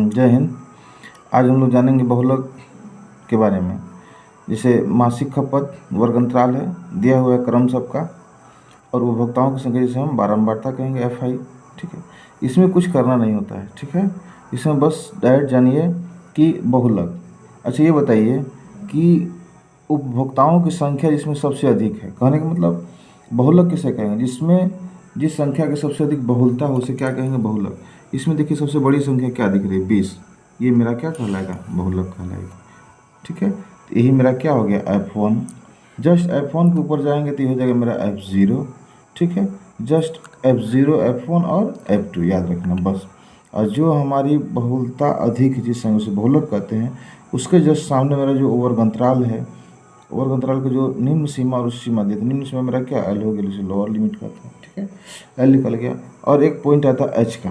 जय हिंद। आज हम लोग जानेंगे बहुलक के बारे में। जैसे मासिक खपत वर्ग अंतराल है, दिया हुआ है क्रम सबका, और उपभोक्ताओं की संख्या जिसे हम बारंबारता कहेंगे FI। ठीक है, इसमें कुछ करना नहीं होता है। ठीक है, इसमें बस डायरेक्ट जानिए कि बहुलक। अच्छा, ये बताइए कि उपभोक्ताओं की संख्या जिसमें सबसे अधिक है, कहने का मतलब बहुलक किसे कहेंगे? जिसमें जिस संख्या की सबसे अधिक बहुलता हो उसे क्या कहेंगे? बहुलक। इसमें देखिए सबसे बड़ी संख्या क्या दिख रही है? 20। ये मेरा क्या कहलाएगा? बहुलक कहलाएगा। ठीक है, तो यही मेरा क्या हो गया? F1। जस्ट F1 के ऊपर जाएंगे तो ये हो जाएगा मेरा F0। ठीक है, जस्ट F0, F1 और F2 याद रखना बस। और जो हमारी बहुलता अधिक जिस संख्या से बहुलक कहते हैं, उसके जस्ट सामने मेरा जो वर्ग अंतराल है, वर्ग अंतराल का जो निम्न सीमा और उच्च सीमा देते, निम्न सीमा मेरा क्या? L हो गया, जिसे लोअर लिमिट कहते हैं। ठीक है, L निकल गया। और एक पॉइंट आता है H का।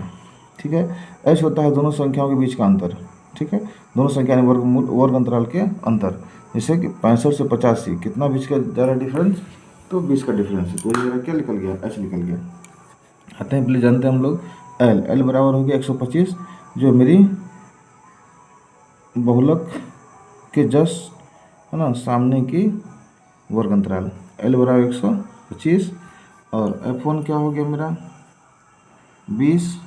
ठीक है, H होता है दोनों संख्याओं के बीच का अंतर। ठीक है, दोनों संख्या वर्गमूल वर्ग अंतराल के अंतर। जैसे कि 65 से 85 कितना बीच का ज़्यादा डिफरेंस? तो 20 का डिफरेंस है। तो ये मेरा क्या निकल गया? H निकल गया। आते हैं पहले जानते हैं हम लोग L बराबर हो गया 125, जो मेरी बहुलक के जस्ट है ना सामने की वर्ग अंतराल। L बराबर 125 और F1 क्या हो गया मेरा? 20।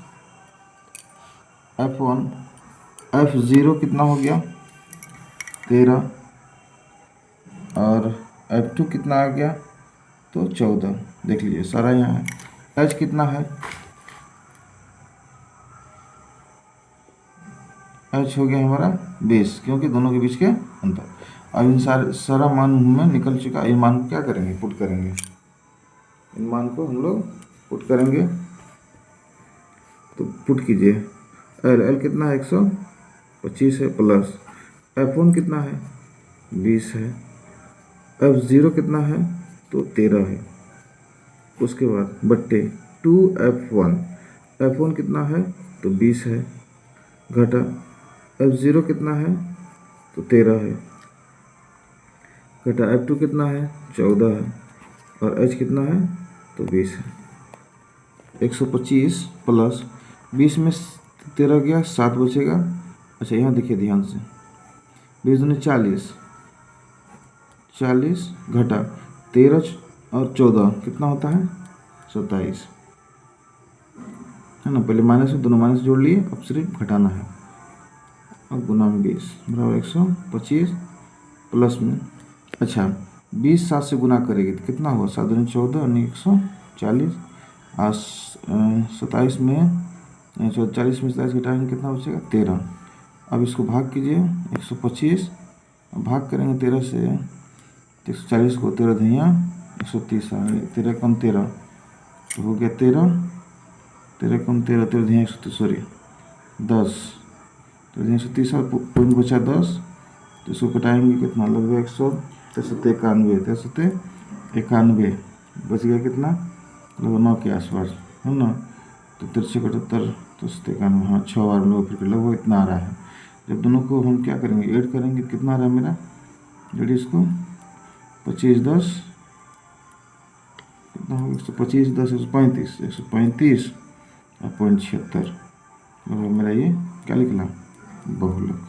F1 F0 कितना हो गया? 13। और F2 कितना आ गया? तो 14। देख लीजिए सारा यहाँ है। H कितना है? H हो गया हमारा 20, क्योंकि दोनों के बीच के अंतर। अब इन सारा मान में निकल चुका। इन मान को क्या करेंगे? पुट करेंगे। इन मान को हम लोग पुट करेंगे। तो पुट कीजिए। L कितना है? 125 है, प्लस F1 कितना है? 20 है। F0 कितना है? तो 13 है। उसके बाद बट्टे 2F1। F1 कितना है? तो 20 है, घटा F0 कितना है? तो 13 है, घटा F2 कितना है? 14 है, और H कितना है? तो 20 है। 125 प्लस 20 में 13 गया, 7 बचेगा। अच्छा, यहाँ देखिए ध्यान से, 20 दूनी 40, 40 घटा 13 और 14 कितना होता है? 27 है ना। पहले माइनस में दोनों माइनस जोड़ लिए, अब सिर्फ घटाना है। अब गुना में 20 बराबर 125 प्लस में, अच्छा 20 7 से गुना करेगी तो कितना होगा? 7 दूनी 14 और 140। और 27 में 40 में 27 घटाएंगे कितना बचेगा? 13। अब इसको भाग कीजिए 125, भाग करेंगे 13 से 140 को, 13 धैया 130 आ गया, 13 कम 13 तो हो गया 13, 13 कम 13, 13 धैया 130, सॉरी 10, 13 130 और पॉइंट बचा 10। तो इसको कटाएंगे कितना? लगभग 193, 91 बच गया कितना? लगभग 9 के आसपास है ना। तो 73, 91, हाँ 6 बार लोग फिर लगभग इतना आ रहा है। जब दोनों को हम क्या करेंगे? ऐड करेंगे, कितना आ रहा है मेरा? जोड़िए इसको, 25 10 कितना होगा? 125 10 135, 135 और 0.76। मेरा ये क्या निकला? बहुलक।